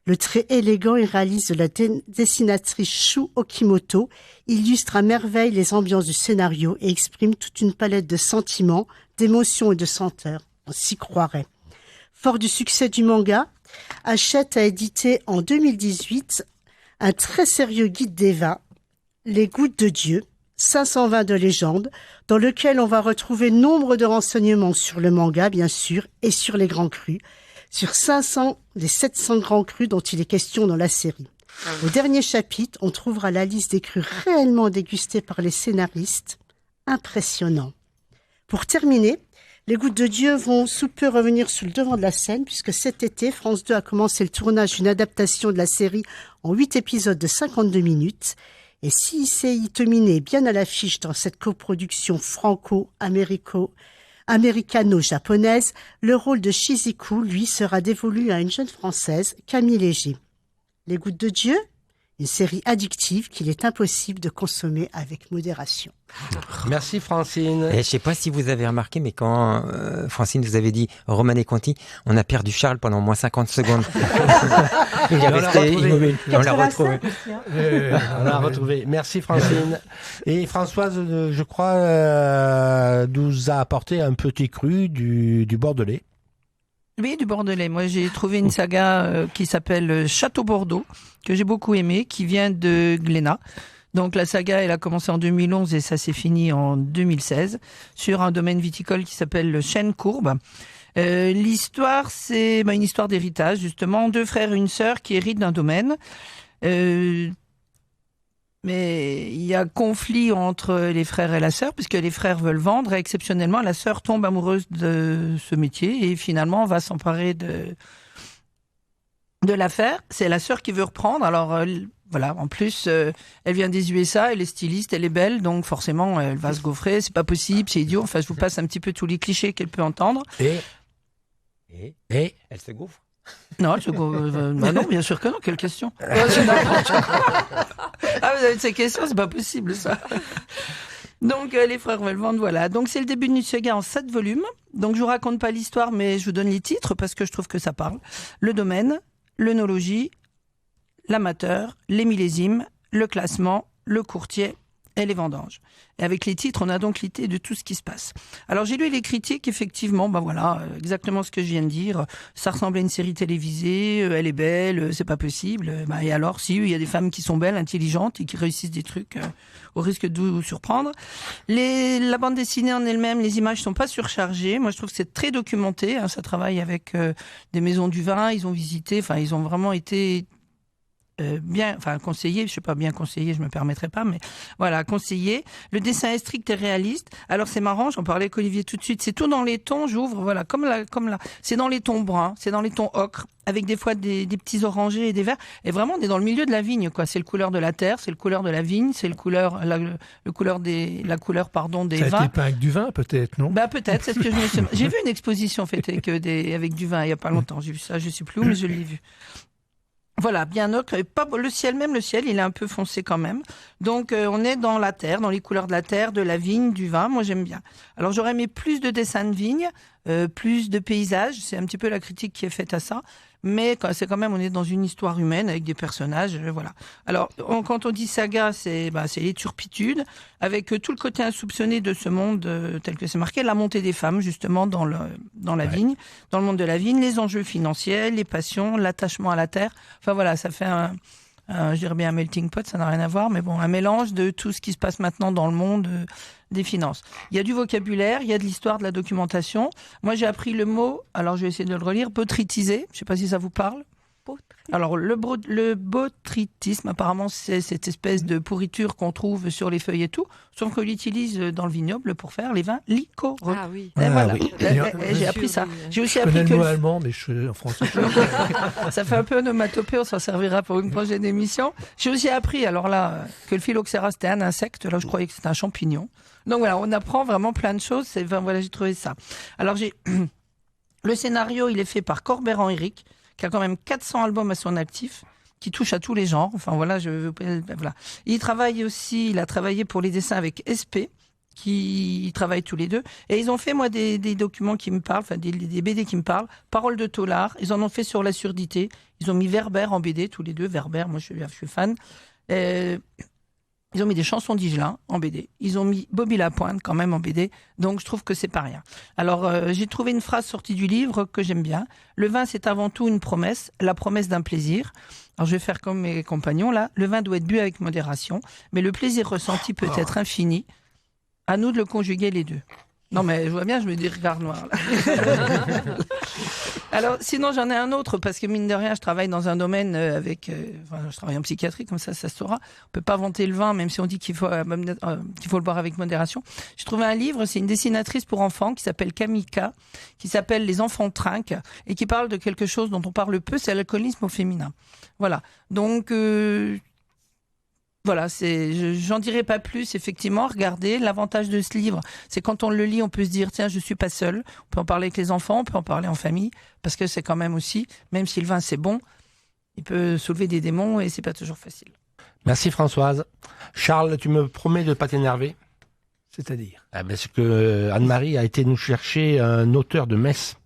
Le trait élégant et réaliste de la dessinatrice Shu Okimoto illustre à merveille les ambiances du scénario et exprime toute une palette de sentiments, d'émotions et de senteurs. On s'y croirait. Fort du succès du manga, Hachette a édité en 2018 un très sérieux guide des vins, Les Gouttes de Dieu, 500 vins de légende, dans lequel on va retrouver nombre de renseignements sur le manga, bien sûr, et sur les grands crus, sur 500 des 700 grands crus dont il est question dans la série. Au dernier chapitre, on trouvera la liste des crus réellement dégustés par les scénaristes. Impressionnant. Pour terminer, Les Gouttes de Dieu vont sous peu revenir sur le devant de la scène, puisque cet été, France 2 a commencé le tournage d'une adaptation de la série en 8 épisodes de 52 minutes. Et si Issei Domine est bien à l'affiche dans cette coproduction franco-américano-japonaise, le rôle de Shizuku, lui, sera dévolu à une jeune Française, Camille Léger. Les Gouttes de Dieu, Une série addictive qu'il est impossible de consommer avec modération. Merci Francine. Et je sais pas si vous avez remarqué, mais quand Francine vous avez dit Romanée Conti, on a perdu Charles pendant moins 50 secondes. Il est resté immobile. On l'a retrouvé. On l'a retrouvé. Merci Francine. Et Françoise, je crois, nous a apporté un petit cru du Bordelais. Oui, du Bordelais. Moi, j'ai trouvé une saga qui s'appelle Château Bordeaux, que j'ai beaucoup aimé, qui vient de Glénat. Donc la saga, elle a commencé en 2011 et ça s'est fini en 2016 sur un domaine viticole qui s'appelle le Chêne Courbe. L'histoire, c'est une histoire d'héritage, justement. 2 frères et une sœur qui héritent d'un domaine. Mais il y a conflit entre les frères et la sœur, puisque les frères veulent vendre et exceptionnellement, la sœur tombe amoureuse de ce métier et finalement va s'emparer de l'affaire. C'est la sœur qui veut reprendre. Alors voilà, en plus, elle vient des USA, elle est styliste, elle est belle, donc forcément, elle va se gaufrer. C'est pas possible, c'est idiot. Enfin, je vous passe un petit peu tous les clichés qu'elle peut entendre. Et elle se gaufre. Non, non, bien sûr que non. Quelle question? Ah, vous avez ces questions, c'est pas possible ça. Donc les frères veulent vendre, voilà. Donc c'est le début d'une saga en 7 volumes. Donc je vous raconte pas l'histoire, mais je vous donne les titres parce que je trouve que ça parle. Le domaine, l'œnologie, l'amateur, les millésimes, le classement, le courtier et les vendanges. Et avec les titres, on a donc l'idée de tout ce qui se passe. Alors j'ai lu les critiques, effectivement, voilà, exactement ce que je viens de dire. Ça ressemble à une série télévisée, elle est belle, c'est pas possible. Et alors, si, il y a des femmes qui sont belles, intelligentes et qui réussissent des trucs au risque de vous surprendre. La bande dessinée en elle-même, les images sont pas surchargées. Moi, je trouve que c'est très documenté. Ça travaille avec des maisons du vin. Ils ont visité, ils ont vraiment été conseillé, je sais pas bien conseillé, je me permettrai pas, mais voilà, conseillé. Le dessin est strict et réaliste. Alors c'est marrant, j'en parlais avec Olivier tout de suite, c'est tout dans les tons, j'ouvre, voilà, comme là, c'est dans les tons bruns, c'est dans les tons ocre, avec des fois des petits orangés et des verts, et vraiment on est dans le milieu de la vigne, quoi. C'est le couleur de la terre, c'est le couleur de la vigne, c'est la couleur des Ça a vins. été peint avec du vin, peut-être, non? Peut-être, c'est ce que je me suis... J'ai vu une exposition faite avec du vin il y a pas longtemps, j'ai vu ça, je sais plus où, mais je l'ai vu. Voilà, bien ocre, et pas le ciel, il est un peu foncé quand même. Donc on est dans la terre, dans les couleurs de la terre, de la vigne, du vin, moi j'aime bien. Alors j'aurais aimé plus de dessins de vigne, plus de paysages, c'est un petit peu la critique qui est faite à ça, mais c'est quand même, on est dans une histoire humaine avec des personnages, voilà. Alors quand on dit saga, c'est les turpitudes, avec tout le côté insoupçonné de ce monde tel que c'est marqué, la montée des femmes justement dans la vigne, dans le monde de la vigne, les enjeux financiers, les passions, l'attachement à la terre, enfin voilà, ça fait je dirais bien un melting pot, ça n'a rien à voir, mais bon, un mélange de tout ce qui se passe maintenant dans le monde des finances. Il y a du vocabulaire, il y a de l'histoire, de la documentation. Moi, j'ai appris le mot, alors je vais essayer de le relire, botrytisé. Je ne sais pas si ça vous parle. Alors, le botrytisme, apparemment, c'est cette espèce de pourriture qu'on trouve sur les feuilles et tout, sauf qu'on l'utilise dans le vignoble pour faire les vins liquoreux. Ah oui. Et voilà. oui. J'ai appris ça. J'ai aussi Je appris connais que le mot allemand, mais en français. ça fait un peu onomatopée, on s'en servira pour une prochaine émission. J'ai aussi appris, alors là, que le phylloxéra, c'était un insecte. Là, je croyais que c'était un champignon. Donc voilà, on apprend vraiment plein de choses. Voilà, j'ai trouvé ça. Alors, le scénario, il est fait par Corbert-Henrique, qui a quand même 400 albums à son actif, qui touche à tous les genres. Enfin voilà, voilà. Il a travaillé pour les dessins avec SP, qui travaillent tous les deux. Et ils ont fait, moi, des documents qui me parlent, des BD qui me parlent. Paroles de Tollard. Ils en ont fait sur la surdité. Ils ont mis Werber en BD, tous les deux. Werber, moi, je suis fan. Ils ont mis des chansons d'Higelin en BD. Ils ont mis Bobby Lapointe quand même en BD. Donc je trouve que c'est pas rien. Alors j'ai trouvé une phrase sortie du livre que j'aime bien. Le vin, c'est avant tout une promesse, la promesse d'un plaisir. Alors je vais faire comme mes compagnons là. Le vin doit être bu avec modération, mais le plaisir ressenti peut être infini. À nous de le conjuguer les deux. Non mais je vois bien, je me dis regard noir là. Alors sinon j'en ai un autre parce que mine de rien je travaille dans un domaine je travaille en psychiatrie, comme ça se saura. On peut pas vanter le vin même si on dit qu'il faut le boire avec modération. J'ai trouvé un livre, c'est une dessinatrice pour enfants qui s'appelle Kamika, qui s'appelle Les enfants trinquent et qui parle de quelque chose dont on parle peu, c'est l'alcoolisme au féminin. Voilà. Donc voilà, j'en dirai pas plus, effectivement. Regardez, l'avantage de ce livre, c'est quand on le lit, on peut se dire, tiens, je suis pas seul. On peut en parler avec les enfants, on peut en parler en famille, parce que c'est quand même aussi, même si le vin c'est bon, il peut soulever des démons et c'est pas toujours facile. Merci Françoise. Charles, tu me promets de ne pas t'énerver? C'est-à-dire? Parce que Anne-Marie a été nous chercher un auteur de Metz.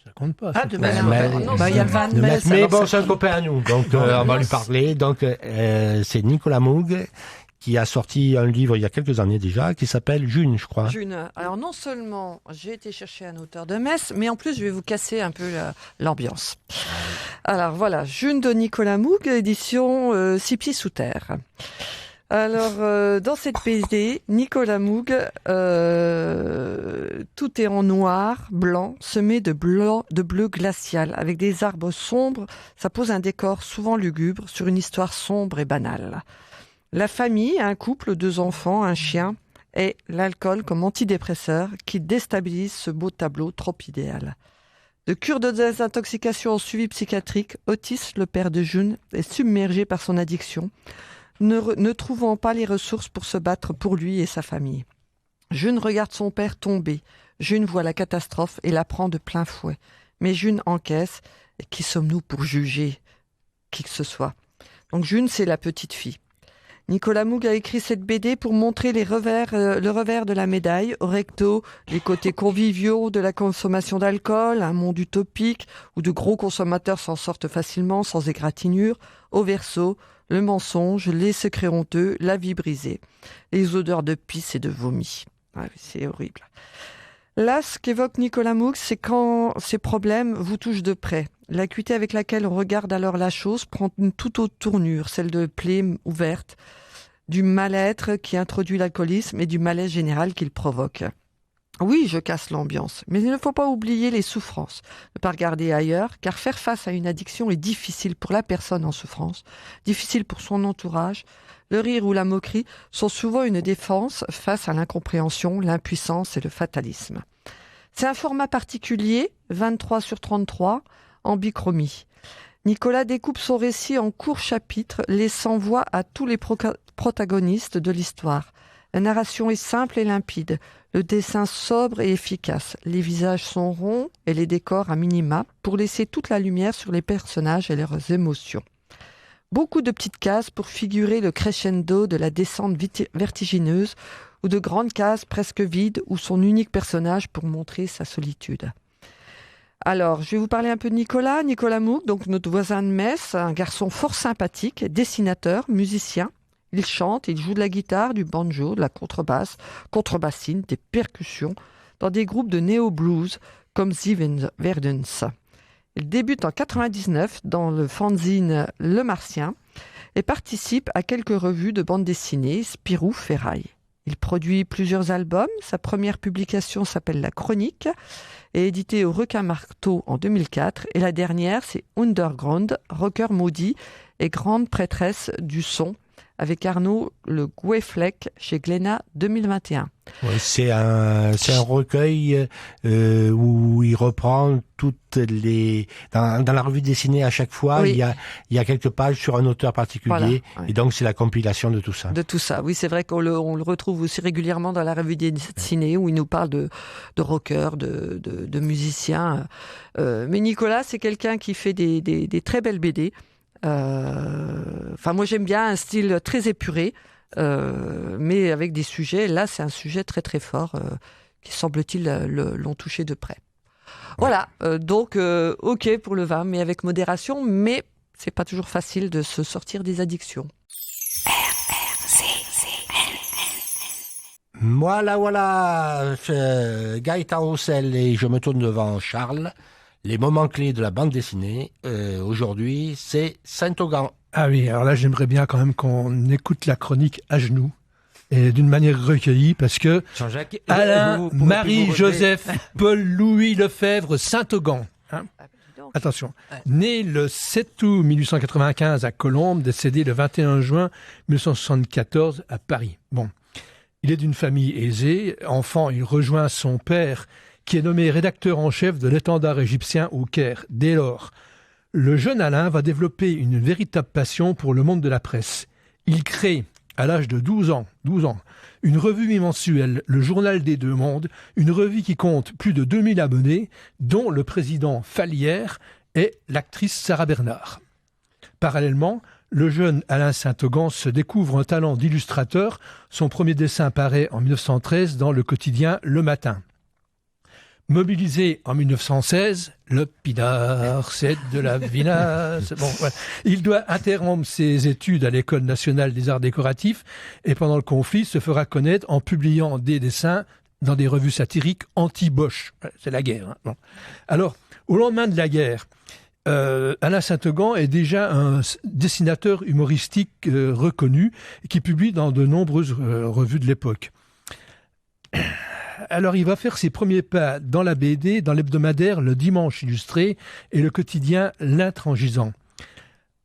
Ça compte pas. Ah, ça. de Mais- Metz. mais- Non, il y a le vin de de Metz. Metz. Mais alors bon, ça c'est un compte. copain à nous, donc on va lui parler. Donc c'est Nicolas Moog qui a sorti un livre il y a quelques années déjà, qui s'appelle June, je crois. June. Alors non seulement j'ai été chercher un auteur de Metz, mais en plus je vais vous casser un peu l'ambiance. Alors voilà, June de Nicolas Moog, édition Six Pieds sous terre. Alors dans cette BD, Nicolas Moog, tout est en noir, blanc, semé de bleu glacial, avec des arbres sombres. Ça pose un décor souvent lugubre sur une histoire sombre et banale. La famille, un couple, 2 enfants, un chien, et l'alcool comme antidépresseur qui déstabilise ce beau tableau trop idéal. De cure de désintoxication en suivi psychiatrique, Otis, le père de June, est submergé par son addiction, ne trouvant pas les ressources pour se battre pour lui et sa famille. June regarde son père tomber. June voit la catastrophe et la prend de plein fouet. Mais June encaisse. Et qui sommes-nous pour juger qui que ce soit? Donc June, c'est la petite fille. Nicolas Moog a écrit cette BD pour montrer le revers de la médaille, au recto, les côtés conviviaux de la consommation d'alcool, un monde utopique où de gros consommateurs s'en sortent facilement sans égratignure, au verso, le mensonge, les secrets honteux, la vie brisée, les odeurs de pisse et de vomi. Ah, c'est horrible. Là, ce qu'évoque Nicolas Moog, c'est quand ces problèmes vous touchent de près. L'acuité avec laquelle on regarde alors la chose prend une toute autre tournure, celle de plaies ouvertes, du mal-être qui introduit l'alcoolisme et du malaise général qu'il provoque. Oui, je casse l'ambiance, mais il ne faut pas oublier les souffrances, ne pas regarder ailleurs, car faire face à une addiction est difficile pour la personne en souffrance, difficile pour son entourage. Le rire ou la moquerie sont souvent une défense face à l'incompréhension, l'impuissance et le fatalisme. C'est un format particulier, 23/33, en bichromie. Nicolas découpe son récit en courts chapitres, laissant voix à tous les protagonistes de l'histoire. La narration est simple et limpide, le dessin sobre et efficace. Les visages sont ronds et les décors à minima pour laisser toute la lumière sur les personnages et leurs émotions. Beaucoup de petites cases pour figurer le crescendo de la descente vertigineuse ou de grandes cases presque vides où son unique personnage pour montrer sa solitude. Alors, je vais vous parler un peu de Nicolas Moog, donc notre voisin de Metz, un garçon fort sympathique, dessinateur, musicien. Il chante, il joue de la guitare, du banjo, de la contrebassine, des percussions, dans des groupes de néo-blues comme The Verdens. Il débute en 99 dans le fanzine Le Martien et participe à quelques revues de bande dessinée, Spirou, Ferraille. Il produit plusieurs albums. Sa première publication s'appelle La Chronique et éditée au Requin-Marteau en 2004. Et la dernière, c'est Underground, rocker maudit et grande prêtresse du son, avec Arnaud Le Goueflec chez Glénat 2021. Ouais, c'est un recueil où il reprend toutes les... Dans la revue dessinée, à chaque fois, Oui. il y a quelques pages sur un auteur particulier. Voilà, ouais. Et donc, c'est la compilation de tout ça. De tout ça, oui, c'est vrai qu'on le retrouve aussi régulièrement dans la revue dessinée où il nous parle de rockers, de musiciens. Mais Nicolas, c'est quelqu'un qui fait des très belles BD. Enfin, moi j'aime bien un style très épuré, mais avec des sujets. Là, c'est un sujet très très fort qui semble-t-il l'ont touché de près. Voilà, donc ok pour le vin, mais avec modération. Mais c'est pas toujours facile de se sortir des addictions. Voilà, Gaëtan Roussel et je me tourne devant Charles. Les moments clés de la bande dessinée, aujourd'hui, c'est Saint-Augan. Ah oui, alors là, j'aimerais bien quand même qu'on écoute la chronique à genoux et d'une manière recueillie parce que Jean-Jacques, Alain, vous pouvez plus vous Marie, relever. Joseph, Paul-Louis Lefebvre, Saint-Augan. Hein. Dis donc. Attention, né le 7 août 1895 à Colombes, décédé le 21 juin 1974 à Paris. Bon, il est d'une famille aisée. Enfant, il rejoint son père qui est nommé rédacteur en chef de l'étendard égyptien au Caire. Dès lors, le jeune Alain va développer une véritable passion pour le monde de la presse. Il crée, à l'âge de 12 ans, une revue bimensuelle, le Journal des Deux Mondes, une revue qui compte plus de 2000 abonnés, dont le président Fallière et l'actrice Sarah Bernard. Parallèlement, le jeune Alain Saint-Augan se découvre un talent d'illustrateur. Son premier dessin apparaît en 1913 dans le quotidien Le Matin. Mobilisé en 1916, le pinard, c'est de la vinasse. Bon, voilà. Il doit interrompre ses études à l'École nationale des arts décoratifs et pendant le conflit se fera connaître en publiant des dessins dans des revues satiriques anti-Bosch. C'est la guerre. Hein. Bon. Alors, au lendemain de la guerre, Alain Saint-Augan est déjà un dessinateur humoristique reconnu qui publie dans de nombreuses revues de l'époque. Alors, il va faire ses premiers pas dans la BD, dans l'hebdomadaire Le Dimanche Illustré et le quotidien L'Intransigeant.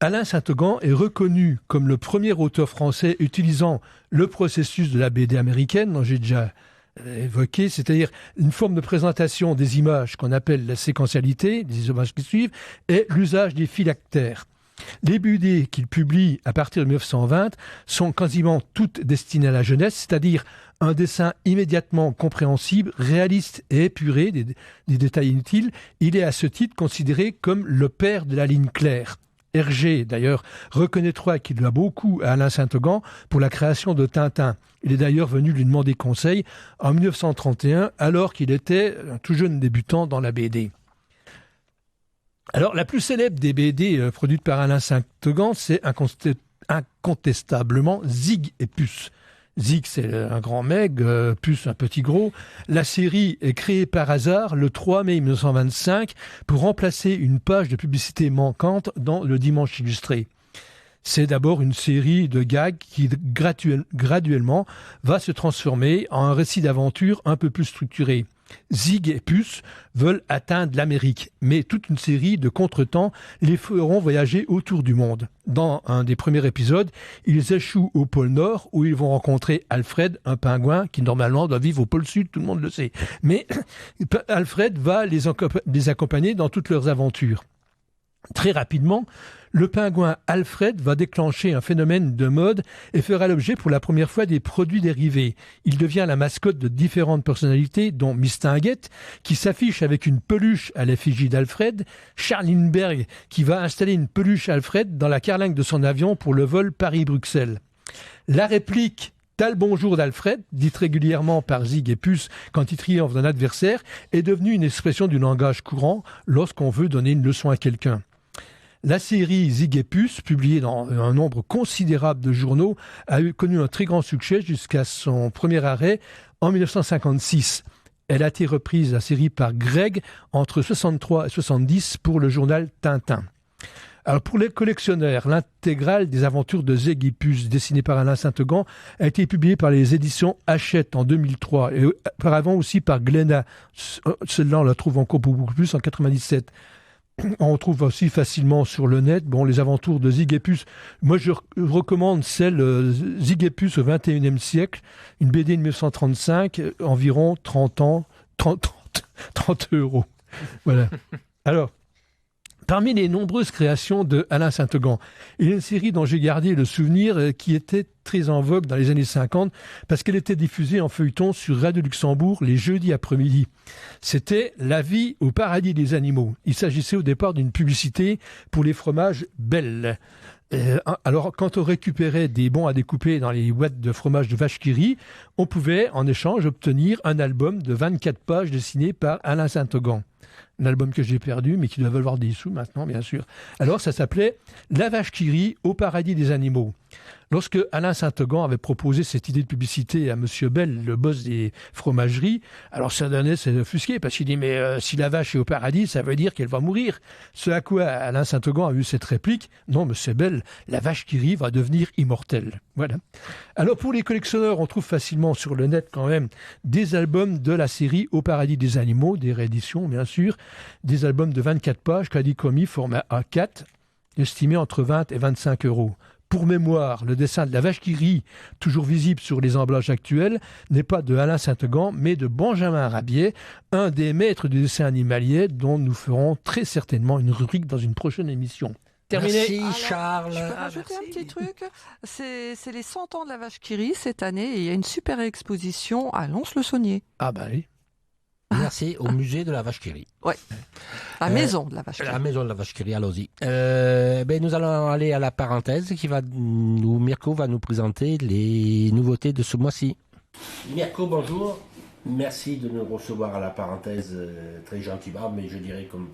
Alain Saint-Augan est reconnu comme le premier auteur français utilisant le processus de la BD américaine, dont j'ai déjà évoqué, c'est-à-dire une forme de présentation des images qu'on appelle la séquentialité, des images qui suivent, et l'usage des phylactères. Les BD qu'il publie à partir de 1920 sont quasiment toutes destinées à la jeunesse, c'est-à-dire un dessin immédiatement compréhensible, réaliste et épuré, des détails inutiles. Il est à ce titre considéré comme le père de la ligne claire. Hergé, d'ailleurs, reconnaîtra qu'il doit beaucoup à Alain Saint-Augan pour la création de Tintin. Il est d'ailleurs venu lui demander conseil en 1931, alors qu'il était un tout jeune débutant dans la BD. Alors, la plus célèbre des BD produites par Alain Saint-Augan, c'est incontestablement Zig et Puce. Zig, c'est un grand meg, Puce, un petit gros. La série est créée par hasard le 3 mai 1925 pour remplacer une page de publicité manquante dans Le Dimanche Illustré. C'est d'abord une série de gags qui graduellement va se transformer en un récit d'aventure un peu plus structuré. Zig et Puce veulent atteindre l'Amérique, mais toute une série de contretemps les feront voyager autour du monde. Dans un des premiers épisodes, ils échouent au pôle Nord où ils vont rencontrer Alfred, un pingouin qui normalement doit vivre au pôle Sud, tout le monde le sait. Mais Alfred va les accompagner dans toutes leurs aventures. Très rapidement, le pingouin Alfred va déclencher un phénomène de mode et fera l'objet pour la première fois des produits dérivés. Il devient la mascotte de différentes personnalités, dont Miss Tinguette, qui s'affiche avec une peluche à l'effigie d'Alfred, Charles Lindbergh, qui va installer une peluche Alfred dans la carlingue de son avion pour le vol Paris-Bruxelles. La réplique « T'as le bonjour d'Alfred », dite régulièrement par Zig et Puce quand il triomphe d'un adversaire, est devenue une expression du langage courant lorsqu'on veut donner une leçon à quelqu'un. La série Zig et Puce, publiée dans un nombre considérable de journaux, a connu un très grand succès jusqu'à son premier arrêt en 1956. Elle a été reprise, la série, par Greg entre 63 et 70 pour le journal Tintin. Alors pour les collectionneurs, l'intégrale des aventures de Zig et Puce, dessinée par Alain Saint-Augan, a été publiée par les éditions Hachette en 2003 et auparavant aussi par Glénat. Celle-là, on la trouve encore beaucoup plus en 97. On trouve aussi facilement sur le net, les aventures de Zig et Puce. Moi, je recommande celle Zig et Puce au XXIe siècle, une BD de 1935, environ 30 €. Voilà. Alors, parmi les nombreuses créations de Alain Saint-Augan, il y a une série dont j'ai gardé le souvenir qui était très en vogue dans les années 50 parce qu'elle était diffusée en feuilleton sur Radio Luxembourg les jeudis après-midi. C'était La vie au paradis des animaux. Il s'agissait au départ d'une publicité pour les fromages Belle. Alors, quand on récupérait des bons à découper dans les boîtes de fromage de vache qui rit, on pouvait en échange obtenir un album de 24 pages dessiné par Alain Saint-Augan. Un album que j'ai perdu, mais qui doit valoir des sous maintenant, bien sûr. Alors, ça s'appelait La vache qui rit au paradis des animaux. Lorsque Alain Saint-Augan avait proposé cette idée de publicité à M. Bell, le boss des fromageries, alors ça donnait, c'est offusqué, parce qu'il dit, mais si la vache est au paradis, ça veut dire qu'elle va mourir. Ce à quoi Alain Saint-Augan a eu cette réplique, non, M. Bell, la vache qui rit va devenir immortelle. Voilà. Alors, pour les collectionneurs, on trouve facilement sur le net quand même des albums de la série Au paradis des animaux, des rééditions, bien sûr, des albums de 24 pages, caddie-commis, format A4, estimés entre 20 et 25 €. Pour mémoire, le dessin de la vache qui rit, toujours visible sur les emballages actuels, n'est pas de Alain Saint-Augan, mais de Benjamin Rabier, un des maîtres du dessin animalier dont nous ferons très certainement une rubrique dans une prochaine émission. Terminé. Merci Charles. Je peux rajouter un petit truc. C'est les 100 ans de la vache qui rit cette année et il y a une super exposition à Lons-le-Saunier. Ah bah oui. Ah, merci, au musée de la Vache qui rit. Ouais. La maison de la vache. La maison de la Vache qui rit, allons-y. Nous allons aller à la parenthèse où Mirko va nous présenter les nouveautés de ce mois-ci. Mirko, bonjour. Merci de nous recevoir à la parenthèse très gentiment, mais je dirais comme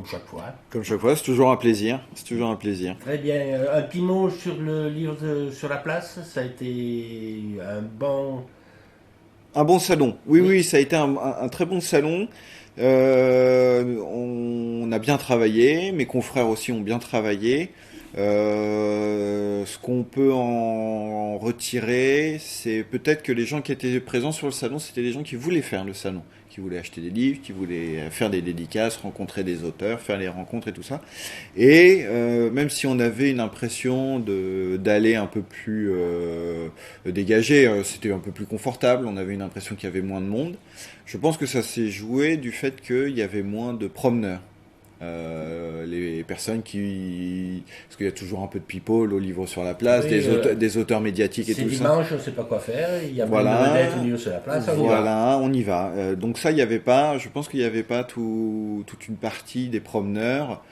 chaque fois. Comme chaque fois, c'est toujours un plaisir. C'est toujours un plaisir. Très bien. Un petit mot sur le livre sur la place. Ça a été un bon salon. Oui, ça a été un très bon salon. On a bien travaillé. Mes confrères aussi ont bien travaillé. Ce qu'on peut en retirer, c'est peut-être que les gens qui étaient présents sur le salon, c'était des gens qui voulaient faire le salon, qui voulaient acheter des livres, qui voulaient faire des dédicaces, rencontrer des auteurs, faire les rencontres et tout ça. Et même si on avait une impression d'aller un peu plus dégagé, c'était un peu plus confortable, on avait une impression qu'il y avait moins de monde. Je pense que ça s'est joué du fait qu'il y avait moins de promeneurs. Les personnes parce qu'il y a toujours un peu de people au livre sur la place, des auteurs médiatiques et tout ça. C'est dimanche, on ne sait pas quoi faire, il y a plein de vedettes au livre sur la place, on y va. Donc ça, il n'y avait pas, je pense qu'il n'y avait pas toute une partie des promeneurs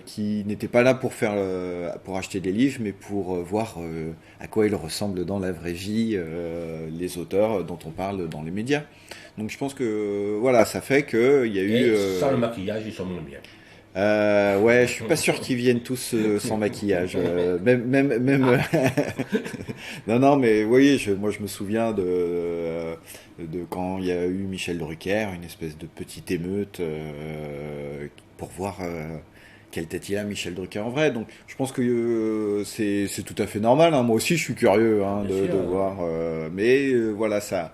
qui n'étaient pas là pour acheter des livres, mais pour voir à quoi ils ressemblent dans la vraie vie, les auteurs dont on parle dans les médias. Donc je pense que ça fait qu'il y a eu... sans le maquillage, ils sont moins bien. Je suis pas sûr qu'ils viennent tous sans maquillage. Même non, mais vous voyez, moi je me souviens de quand il y a eu Michel Drucker, une espèce de petite émeute pour voir quelle tête il a, Michel Drucker en vrai. Donc je pense que c'est tout à fait normal. Moi aussi je suis curieux de voir. Mais ça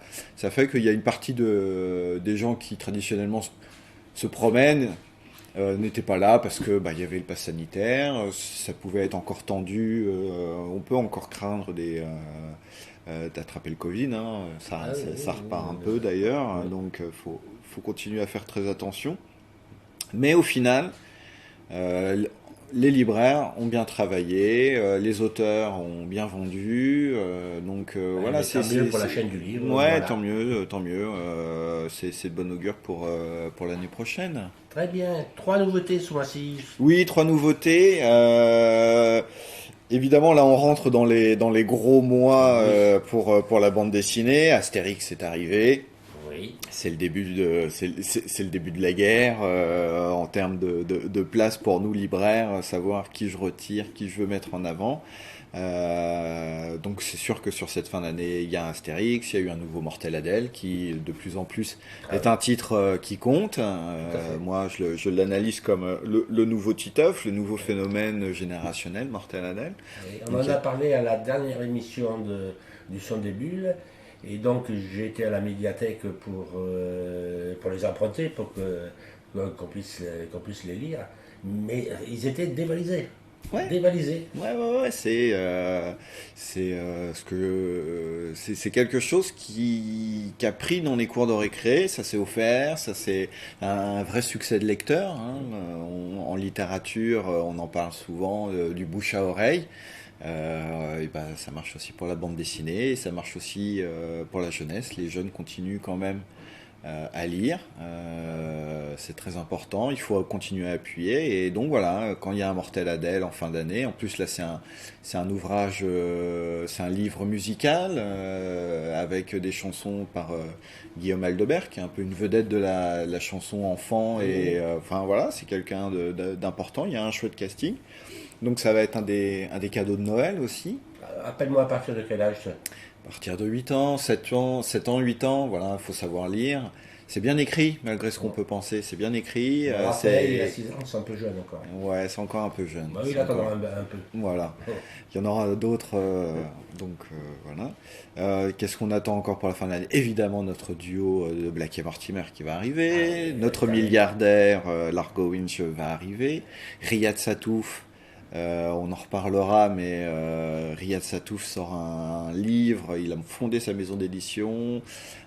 fait qu'il y a une partie des gens qui traditionnellement se promènent n'étaient pas là parce que il y avait le pass sanitaire, ça pouvait être encore tendu, on peut encore craindre d'attraper le Covid, ça repart un peu d'ailleurs, donc faut continuer à faire très attention. Mais au final, les libraires ont bien travaillé, les auteurs ont bien vendu, c'est mieux pour la chaîne du livre. Tant mieux. C'est de bon augure pour l'année prochaine. Très bien. 3 nouveautés ce mois-ci. Oui, 3 nouveautés. Évidemment, là, on rentre dans les gros mois pour la bande dessinée. Astérix est arrivé. Oui. C'est le début de la guerre en termes de place pour nous libraires, savoir qui je retire, qui je veux mettre en avant. Donc c'est sûr que sur cette fin d'année, il y a un Astérix, il y a eu un nouveau Mortel Adèle qui de plus en plus est un titre qui compte. Moi, je l'analyse comme le nouveau Titeuf, le nouveau phénomène générationnel Mortel Adèle. Oui, on en a parlé à la dernière émission du Son des Bulles. Et donc j'ai été à la médiathèque pour les emprunter, pour qu'on puisse les lire. Mais ils étaient dévalisés. Ouais. Dévalisés. Ouais. C'est quelque chose qui a pris dans les cours de récré. Ça s'est offert. Ça c'est un vrai succès de lecteur. En littérature, on en parle souvent du bouche à oreille. Ça marche aussi pour la bande dessinée, et ça marche aussi pour la jeunesse. Les jeunes continuent quand même à lire, c'est très important, il faut continuer à appuyer. Et donc voilà, quand il y a un Mortel Adèle en fin d'année, en plus là c'est un ouvrage, c'est un livre musical avec des chansons par Guillaume Aldebert, qui est un peu une vedette de la chanson enfant, et c'est quelqu'un d'important. Il y a un chouette casting. Donc ça va être un des cadeaux de Noël aussi. Appelle-moi à partir de quel âge ça ? À partir de 8 ans, 7 ans, 8 ans, il faut savoir lire. C'est bien écrit, malgré ce qu'on peut penser. C'est bien écrit. Il a 6 ans, c'est un peu jeune encore. Ouais, c'est encore un peu jeune. Il attendra un peu. Voilà. Il y en aura d'autres. Voilà. Qu'est-ce qu'on attend encore pour la fin de l'année ? Évidemment, notre duo de Black et Mortimer qui va arriver. Notre milliardaire, Largo Winch, va arriver. Riyad Satouf. On en reparlera, mais Riyad Satouf sort un livre, il a fondé sa maison d'édition,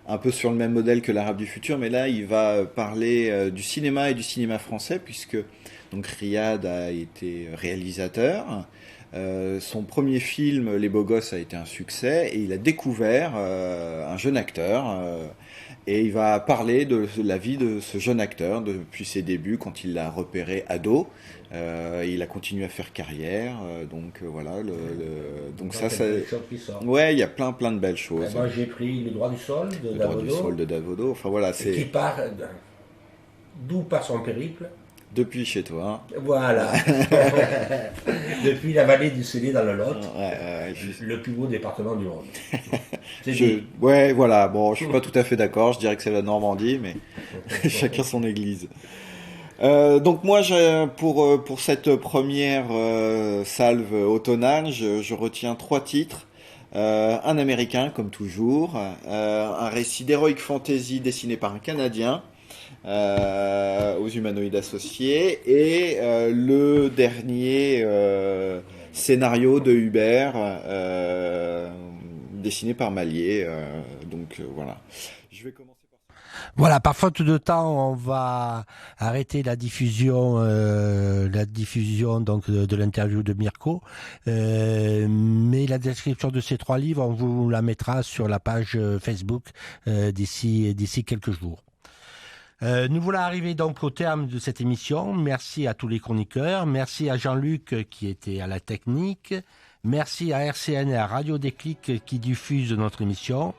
un peu sur le même modèle que l'Arabe du futur, mais là il va parler du cinéma et du cinéma français, puisque donc Riyad a été réalisateur, Son premier film, Les Beaux Gosses, a été un succès et il a découvert un jeune acteur et il va parler de la vie de ce jeune acteur depuis ses débuts quand il l'a repéré ado. Il a continué à faire carrière, donc voilà. Donc ça, ouais, il y a plein de belles choses. Moi, j'ai pris Le Droit du Sol de Davodo. Le Droit du Sol de Davodo. Enfin voilà, c'est. Qui part d'où part son périple. Depuis chez toi. Voilà. Depuis la vallée du Célé dans le Lot, juste... le plus beau département du monde. Ouais, voilà. Bon, je suis pas tout à fait d'accord. Je dirais que c'est la Normandie, mais chacun son église. Donc moi, pour cette première salve automnale, je retiens 3 titres. Un américain, comme toujours, un récit d'heroic fantasy dessiné par un Canadien, aux humanoïdes associés, et le dernier scénario de Hubert, dessiné par Mallier. Donc voilà. Je vais commencer. Voilà, par faute de temps, on va arrêter la diffusion donc de l'interview de Mirko. Mais la description de ces 3 livres, on vous la mettra sur la page Facebook d'ici quelques jours. Nous voilà arrivés donc au terme de cette émission. Merci à tous les chroniqueurs. Merci à Jean-Luc qui était à la technique. Merci à RCN et à Radio Déclic qui diffusent notre émission.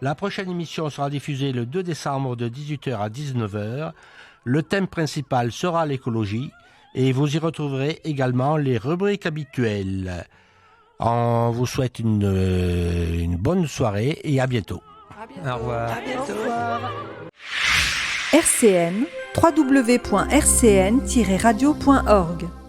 La prochaine émission sera diffusée le 2 décembre de 18h à 19h. Le thème principal sera l'écologie et vous y retrouverez également les rubriques habituelles. On vous souhaite une bonne soirée et à bientôt. À bientôt. Au revoir. À bientôt. Au revoir. RCN, www.rcn-radio.org